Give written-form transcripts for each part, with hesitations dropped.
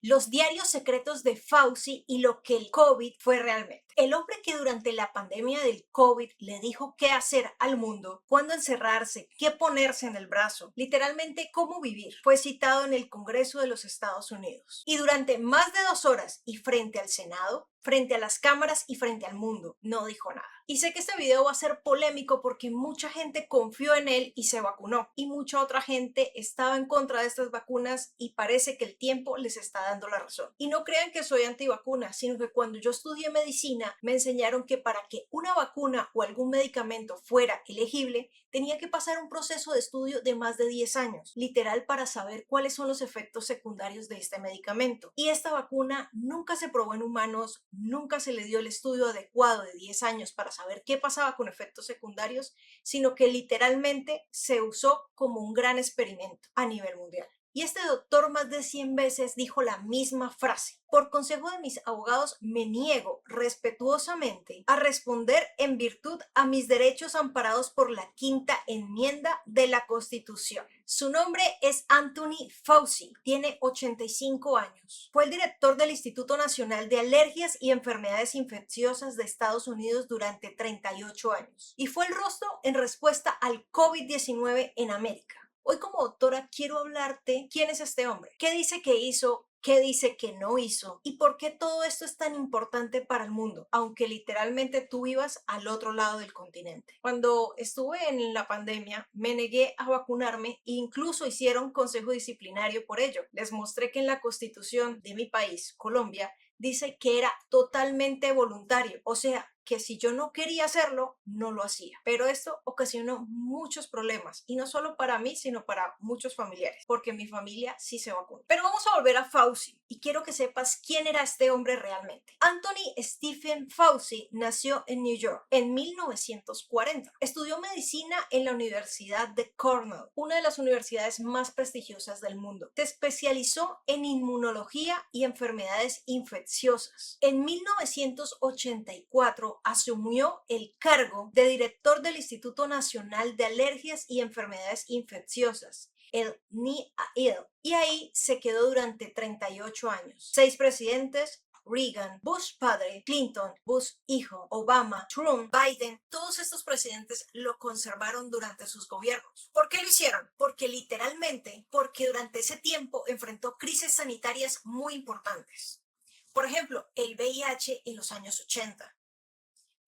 Los diarios secretos de Fauci y lo que el COVID fue realmente. El hombre que durante la pandemia del COVID le dijo qué hacer al mundo, cuándo encerrarse, qué ponerse en el brazo, literalmente cómo vivir, fue citado en el Congreso de los Estados Unidos. Y durante más de 2 horas y frente al Senado, frente a las cámaras y frente al mundo, no dijo nada. Y sé que este video va a ser polémico porque mucha gente confió en él y se vacunó, y mucha otra gente estaba en contra de estas vacunas y parece que el tiempo les está dando la razón. Y no crean que soy antivacuna, sino que cuando yo estudié medicina me enseñaron que para que una vacuna o algún medicamento fuera elegible, tenía que pasar un proceso de estudio de más de 10 años, literal, para saber cuáles son los efectos secundarios de este medicamento. Y esta vacuna nunca se probó en humanos, nunca se le dio el estudio adecuado de 10 años para saber qué pasaba con efectos secundarios, sino que literalmente se usó como un gran experimento a nivel mundial. Y este doctor más de 100 veces dijo la misma frase. Por consejo de mis abogados, me niego respetuosamente a responder en virtud a mis derechos amparados por la quinta enmienda de la Constitución. Su nombre es Anthony Fauci, tiene 85 años. Fue el director del Instituto Nacional de Alergias y Enfermedades Infecciosas de Estados Unidos durante 38 años. Y fue el rostro en respuesta al COVID-19 en América. Hoy como doctora quiero hablarte quién es este hombre, qué dice que hizo, qué dice que no hizo y por qué todo esto es tan importante para el mundo, aunque literalmente tú vivas al otro lado del continente. Cuando estuve en la pandemia me negué a vacunarme e incluso hicieron consejo disciplinario por ello. Les mostré que en la constitución de mi país, Colombia, dice que era totalmente voluntario, o sea, que si yo no quería hacerlo, no lo hacía. Pero esto ocasionó muchos problemas, y no solo para mí, sino para muchos familiares, porque mi familia sí se vacunó. Pero vamos a volver a Fauci, y quiero que sepas quién era este hombre realmente. Anthony Stephen Fauci nació en New York en 1940. Estudió medicina en la Universidad de Cornell, una de las universidades más prestigiosas del mundo. Se especializó en inmunología y enfermedades infecciosas. En 1984 asumió el cargo de director del Instituto Nacional de Alergias y Enfermedades Infecciosas, el NIAID, y ahí se quedó durante 38 años. 6 presidentes: Reagan, Bush padre, Clinton, Bush hijo, Obama, Trump, Biden, todos estos presidentes lo conservaron durante sus gobiernos. ¿Por qué lo hicieron? Porque literalmente, porque durante ese tiempo enfrentó crisis sanitarias muy importantes. Por ejemplo, el VIH en los años 80,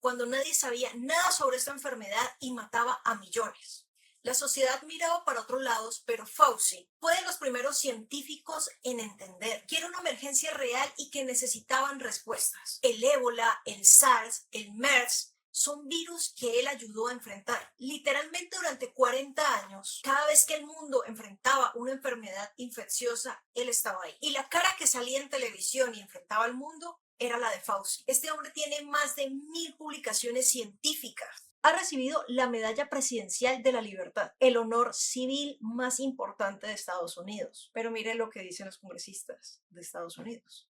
cuando nadie sabía nada sobre esta enfermedad y mataba a millones. La sociedad miraba para otros lados, pero Fauci fue de los primeros científicos en entender que era una emergencia real y que necesitaban respuestas. El ébola, el SARS, el MERS son virus que él ayudó a enfrentar. Literalmente durante 40 años, cada vez que el mundo enfrentaba una enfermedad infecciosa, él estaba ahí. Y la cara que salía en televisión y enfrentaba al mundo era la de Fauci. Este hombre tiene más de 1000 publicaciones científicas. Ha recibido la Medalla Presidencial de la Libertad, el honor civil más importante de Estados Unidos. Pero mire lo que dicen los congresistas de Estados Unidos.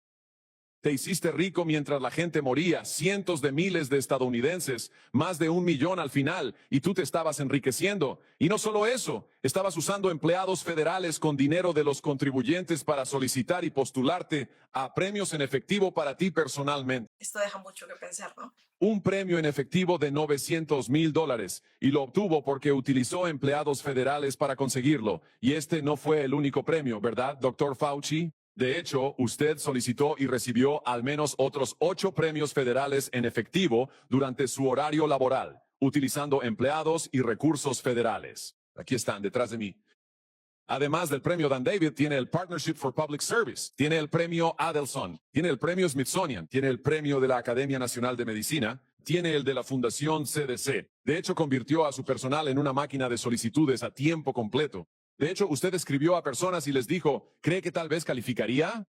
Te hiciste rico mientras la gente moría, cientos de miles de estadounidenses, más de 1 millón al final, y tú te estabas enriqueciendo. Y no solo eso, estabas usando empleados federales con dinero de los contribuyentes para solicitar y postularte a premios en efectivo para ti personalmente. Esto deja mucho que pensar, ¿no? Un premio en efectivo de $900,000, y lo obtuvo porque utilizó empleados federales para conseguirlo. Y este no fue el único premio, ¿verdad, doctor Fauci? De hecho, usted solicitó y recibió al menos otros 8 premios federales en efectivo durante su horario laboral, utilizando empleados y recursos federales. Aquí están, detrás de mí. Además del premio Dan David, tiene el Partnership for Public Service, tiene el premio Adelson, tiene el premio Smithsonian, tiene el premio de la Academia Nacional de Medicina, tiene el de la Fundación CDC. De hecho, convirtió a su personal en una máquina de solicitudes a tiempo completo. De hecho, usted escribió a personas y les dijo, ¿cree que tal vez calificaría?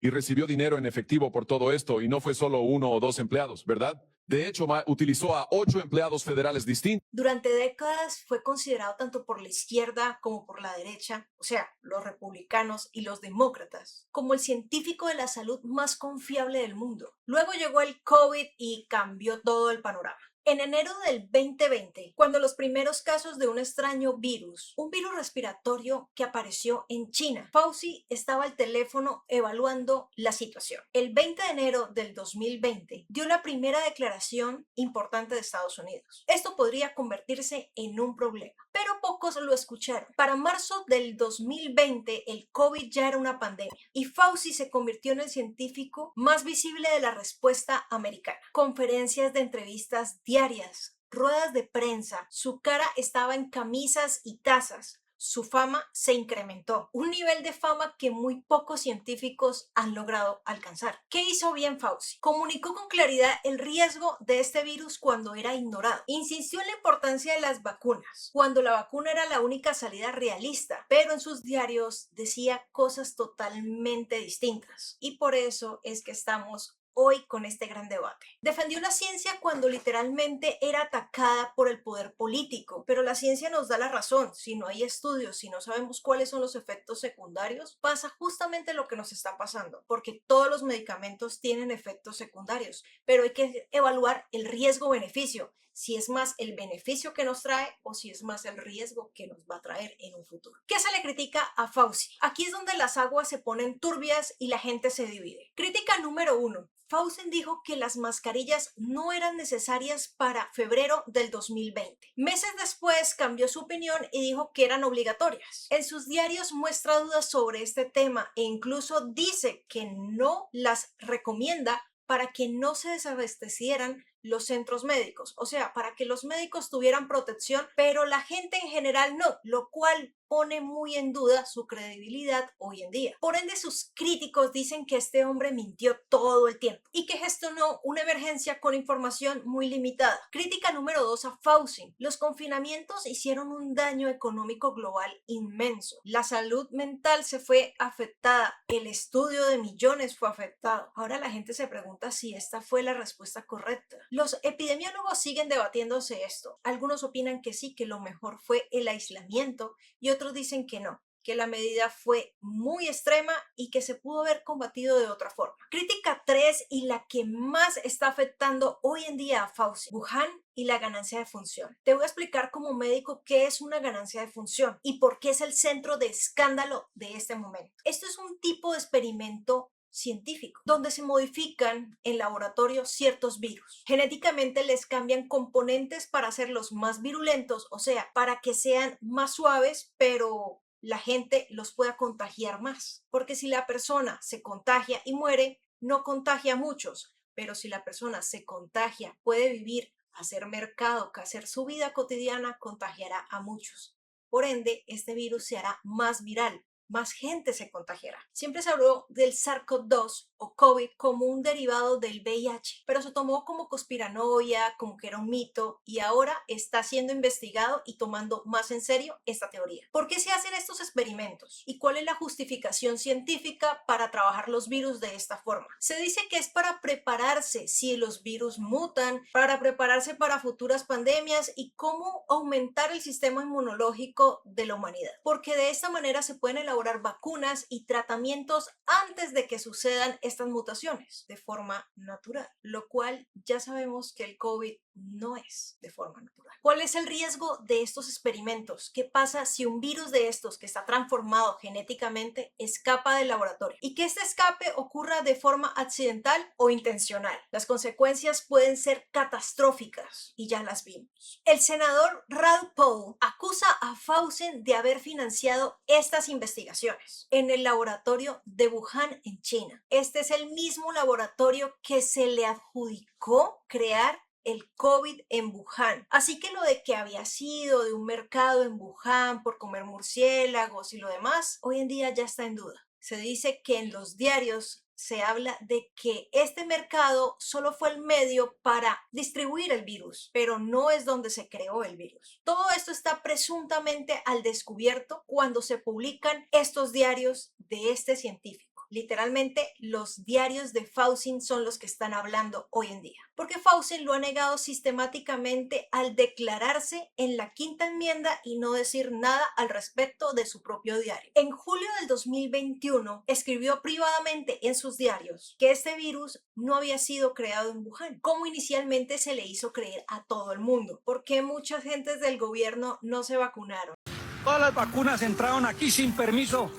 Y recibió dinero en efectivo por todo esto, y no fue solo 1 o 2 empleados, ¿verdad? De hecho, utilizó a 8 empleados federales distintos. Durante décadas fue considerado tanto por la izquierda como por la derecha, o sea, los republicanos y los demócratas, como el científico de la salud más confiable del mundo. Luego llegó el COVID y cambió todo el panorama. En enero del 2020, cuando los primeros casos de un extraño virus, un virus respiratorio que apareció en China, Fauci estaba al teléfono evaluando la situación. El 20 de enero del 2020 dio la primera declaración importante de Estados Unidos. Esto podría convertirse en un problema, pero pocos lo escucharon. Para marzo del 2020, el COVID ya era una pandemia y Fauci se convirtió en el científico más visible de la respuesta americana. Conferencias de entrevistas diarias, ruedas de prensa, su cara estaba en camisas y tazas. Su fama se incrementó, un nivel de fama que muy pocos científicos han logrado alcanzar. ¿Qué hizo bien Fauci? Comunicó con claridad el riesgo de este virus cuando era ignorado. Insistió en la importancia de las vacunas, cuando la vacuna era la única salida realista, pero en sus diarios decía cosas totalmente distintas. Y por eso es que estamos hoy con este gran debate. Defendió la ciencia cuando literalmente era atacada por el poder político, pero la ciencia nos da la razón. Si no hay estudios, si no sabemos cuáles son los efectos secundarios, pasa justamente lo que nos está pasando, porque todos los medicamentos tienen efectos secundarios, pero hay que evaluar el riesgo-beneficio, si es más el beneficio que nos trae o si es más el riesgo que nos va a traer en un futuro. ¿Qué se le critica a Fauci? Aquí es donde las aguas se ponen turbias y la gente se divide. Crítica número 1. Fauci dijo que las mascarillas no eran necesarias para febrero del 2020. Meses después cambió su opinión y dijo que eran obligatorias. En sus diarios muestra dudas sobre este tema e incluso dice que no las recomienda para que no se desabastecieran los centros médicos, o sea, para que los médicos tuvieran protección, pero la gente en general no, lo cual pone muy en duda su credibilidad hoy en día. Por ende, sus críticos dicen que este hombre mintió todo el tiempo y que gestionó una emergencia con información muy limitada. Crítica número 2 a Fauci. Los confinamientos hicieron un daño económico global inmenso. La salud mental se fue afectada. El estudio de millones fue afectado. Ahora la gente se pregunta si esta fue la respuesta correcta. Los epidemiólogos siguen debatiéndose esto. Algunos opinan que sí, que lo mejor fue el aislamiento y otros dicen que no, que la medida fue muy extrema y que se pudo haber combatido de otra forma. Crítica 3 y la que más está afectando hoy en día a Fauci: Wuhan y la ganancia de función. Te voy a explicar como médico qué es una ganancia de función y por qué es el centro de escándalo de este momento. Esto es un tipo de experimento científico, donde se modifican en laboratorio ciertos virus. Genéticamente les cambian componentes para hacerlos más virulentos, o sea, para que sean más suaves, pero la gente los pueda contagiar más. Porque si la persona se contagia y muere, no contagia a muchos, pero si la persona se contagia, puede vivir, hacer mercado, hacer su vida cotidiana, contagiará a muchos. Por ende, este virus se hará más viral, más gente se contagiará. Siempre se habló del SARS-CoV-2 o COVID como un derivado del VIH, pero se tomó como conspiranoia, como que era un mito, y ahora está siendo investigado y tomando más en serio esta teoría. ¿Por qué se hacen estos experimentos? ¿Y cuál es la justificación científica para trabajar los virus de esta forma? Se dice que es para prepararse si los virus mutan, para prepararse para futuras pandemias y cómo aumentar el sistema inmunológico de la humanidad, porque de esta manera se pueden elaborar vacunas y tratamientos antes de que sucedan estas mutaciones de forma natural, lo cual ya sabemos que el COVID no es de forma natural. ¿Cuál es el riesgo de estos experimentos? ¿Qué pasa si un virus de estos que está transformado genéticamente escapa del laboratorio y que este escape ocurra de forma accidental o intencional? Las consecuencias pueden ser catastróficas y ya las vimos. El senador Rand Paul acusa a Fauci de haber financiado estas investigaciones en el laboratorio de Wuhan en China. Este es el mismo laboratorio que se le adjudicó crear el COVID en Wuhan. Así que lo de que había sido de un mercado en Wuhan por comer murciélagos y lo demás, hoy en día ya está en duda. Se dice que en los diarios se habla de que este mercado solo fue el medio para distribuir el virus, pero no es donde se creó el virus. Todo esto está presuntamente al descubierto cuando se publican estos diarios de este científico. literalmente los diarios de Fauci son los que están hablando hoy en día, porque Fauci lo ha negado sistemáticamente al declararse en la quinta enmienda y no decir nada al respecto de su propio diario. En julio del 2021 escribió privadamente en sus diarios que este virus no había sido creado en Wuhan, como inicialmente se le hizo creer a todo el mundo. ¿Por qué muchas gentes del gobierno no se vacunaron? Todas las vacunas entraron aquí sin permiso.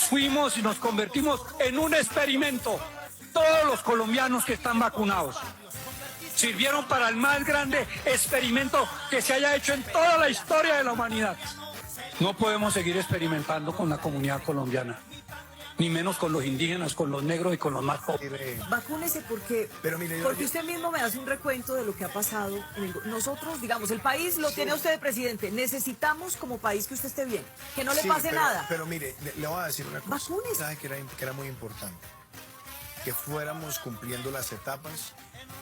Fuimos y nos convertimos en un experimento. Todos los colombianos que están vacunados sirvieron para el más grande experimento que se haya hecho en toda la historia de la humanidad. No podemos seguir experimentando con la comunidad colombiana, ni menos con los indígenas, con los negros y con los más pobres. Vacúnese porque usted mismo me hace un recuento de lo que ha pasado. Nosotros, digamos, el país lo tiene usted de presidente. Necesitamos como país que usted esté bien, que no le pase nada. Pero mire, le voy a decir una cosa. Vacúnese. ¿Sabe que era muy importante? Que fuéramos cumpliendo las etapas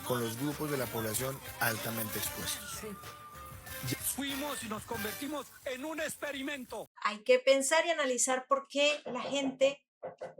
con los grupos de la población altamente expuestos. Sí. Fuimos y nos convertimos en un experimento. Hay que pensar y analizar por qué la gente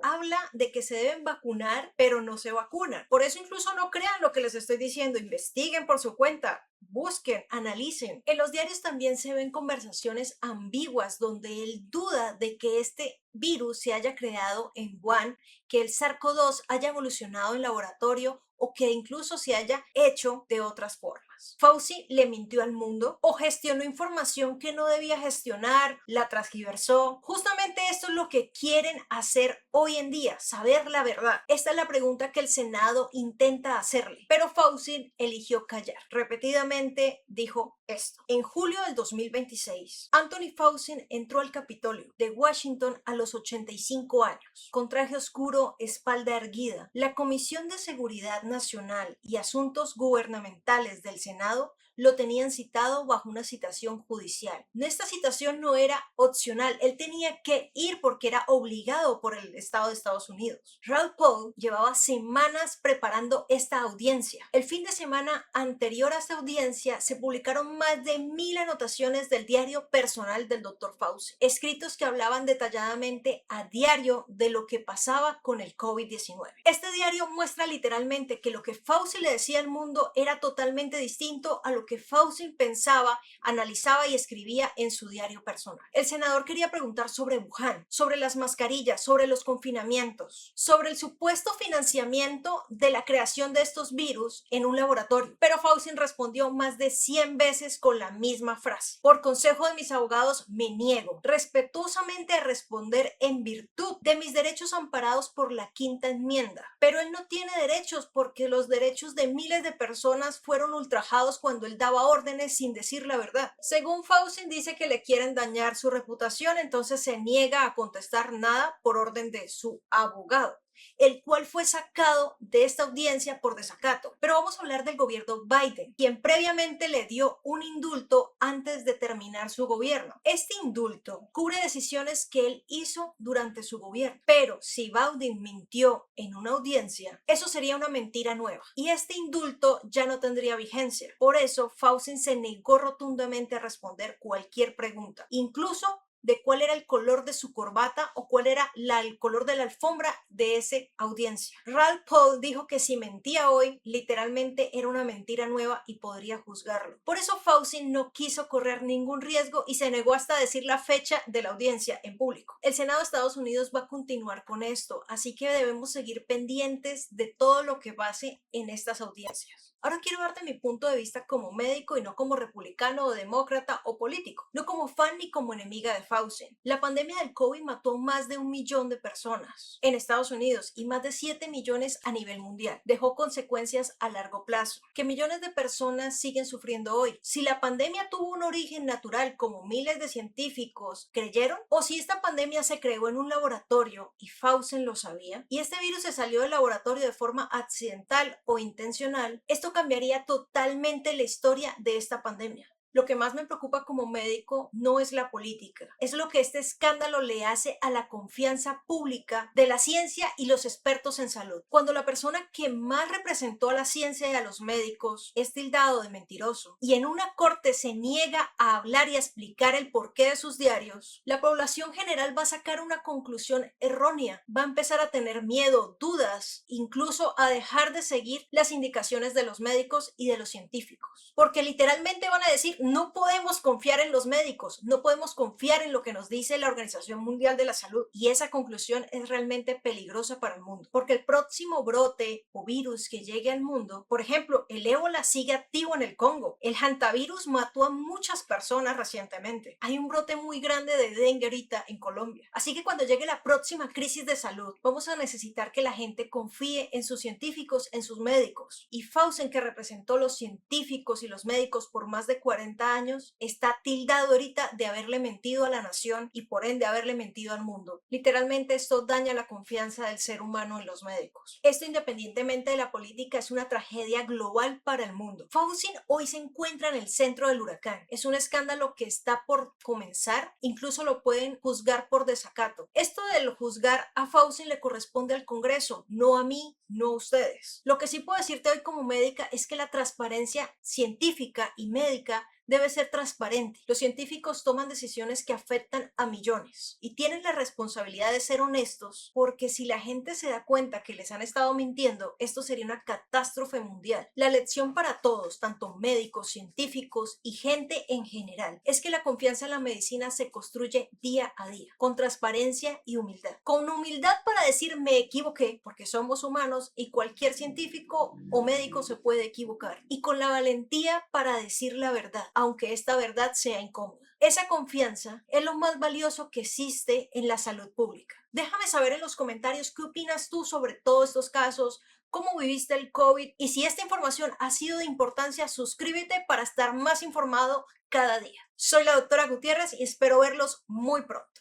habla de que se deben vacunar, pero no se vacunan. Por eso incluso no crean lo que les estoy diciendo, investiguen por su cuenta, busquen, analicen. En los diarios también se ven conversaciones ambiguas donde él duda de que este virus se haya creado en Wuhan, que el SARS-CoV-2 haya evolucionado en laboratorio o que incluso se haya hecho de otras formas. Fauci le mintió al mundo o gestionó información que no debía gestionar, la transgiversó. Justamente esto es lo que quieren hacer hoy en día, saber la verdad. Esta es la pregunta que el Senado intenta hacerle, pero Fauci eligió callar. Repetidamente dijo esto. En julio del 2026, Anthony Fauci entró al Capitolio de Washington a los 85 años, con traje oscuro, espalda erguida. La Comisión de Seguridad Nacional y Asuntos Gubernamentales del Senado lo tenían citado bajo una citación judicial. Esta citación no era opcional, él tenía que ir porque era obligado por el Estado de Estados Unidos. Rand Paul llevaba semanas preparando esta audiencia. El fin de semana anterior a esta audiencia se publicaron más de 1000 anotaciones del diario personal del Dr. Fauci, escritos que hablaban detalladamente a diario de lo que pasaba con el COVID-19. Este diario muestra literalmente que lo que Fauci le decía al mundo era totalmente distinto a lo que Fauci pensaba, analizaba y escribía en su diario personal. El senador quería preguntar sobre Wuhan, sobre las mascarillas, sobre los confinamientos, sobre el supuesto financiamiento de la creación de estos virus en un laboratorio, pero Fauci respondió más de 100 veces con la misma frase. Por consejo de mis abogados, me niego respetuosamente a responder en virtud de mis derechos amparados por la quinta enmienda. Pero él no tiene derechos porque los derechos de miles de personas fueron ultrajados cuando él daba órdenes sin decir la verdad. Según Fauci dice que le quieren dañar su reputación, entonces se niega a contestar nada por orden de su abogado, el cual fue sacado de esta audiencia por desacato. Pero vamos a hablar del gobierno Biden, quien previamente le dio un indulto antes de terminar su gobierno. Este indulto cubre decisiones que él hizo durante su gobierno, pero si Biden mintió en una audiencia, eso sería una mentira nueva y este indulto ya no tendría vigencia. Por eso Fauci se negó rotundamente a responder cualquier pregunta, incluso de cuál era el color de su corbata o cuál era el color de la alfombra de esa audiencia. Rand Paul dijo que si mentía hoy, literalmente era una mentira nueva y podría juzgarlo. Por eso Fauci no quiso correr ningún riesgo y se negó hasta decir la fecha de la audiencia en público. El Senado de Estados Unidos va a continuar con esto, así que debemos seguir pendientes de todo lo que pase en estas audiencias. Ahora quiero darte mi punto de vista como médico y no como republicano o demócrata o político, no como fan ni como enemiga de Fauci. La pandemia del COVID mató más de 1 millón de personas en Estados Unidos y más de 7 millones a nivel mundial. Dejó consecuencias a largo plazo, que millones de personas siguen sufriendo hoy. Si la pandemia tuvo un origen natural como miles de científicos creyeron, o si esta pandemia se creó en un laboratorio y Fauci lo sabía, y este virus se salió del laboratorio de forma accidental o intencional, esto cambiaría totalmente la historia de esta pandemia. Lo que más me preocupa como médico no es la política, es lo que este escándalo le hace a la confianza pública de la ciencia y los expertos en salud. Cuando la persona que más representó a la ciencia y a los médicos es tildado de mentiroso y en una corte se niega a hablar y a explicar el porqué de sus diarios, la población general va a sacar una conclusión errónea, va a empezar a tener miedo, dudas, incluso a dejar de seguir las indicaciones de los médicos y de los científicos, porque literalmente van a decir: no podemos confiar en los médicos, no podemos confiar en lo que nos dice la Organización Mundial de la Salud. Y esa conclusión es realmente peligrosa para el mundo, porque el próximo brote o virus que llegue al mundo, por ejemplo, el ébola sigue activo en el Congo, el hantavirus mató a muchas personas recientemente, hay un brote muy grande de dengue ahorita en Colombia. Así que cuando llegue la próxima crisis de salud, vamos a necesitar que la gente confíe en sus científicos, en sus médicos. Y Fauci, que representó los científicos y los médicos por más de 40 años, está tildado ahorita de haberle mentido a la nación y por ende haberle mentido al mundo. Literalmente esto daña la confianza del ser humano en los médicos. Esto, independientemente de la política, es una tragedia global para el mundo. Fauci hoy se encuentra en el centro del huracán. Es un escándalo que está por comenzar, incluso lo pueden juzgar por desacato. Esto del juzgar a Fauci le corresponde al Congreso, no a mí, no a ustedes. Lo que sí puedo decirte hoy como médica es que la transparencia científica y médica debe ser transparente. Los científicos toman decisiones que afectan a millones y tienen la responsabilidad de ser honestos, porque si la gente se da cuenta que les han estado mintiendo, esto sería una catástrofe mundial. La lección para todos, tanto médicos, científicos y gente en general, es que la confianza en la medicina se construye día a día, con transparencia y humildad. Con humildad para decir: me equivoqué, porque somos humanos y cualquier científico o médico se puede equivocar. Y con la valentía para decir la verdad, aunque esta verdad sea incómoda. Esa confianza es lo más valioso que existe en la salud pública. Déjame saber en los comentarios qué opinas tú sobre todos estos casos, cómo viviste el COVID, y si esta información ha sido de importancia, suscríbete para estar más informado cada día. Soy la doctora Gutiérrez y espero verlos muy pronto.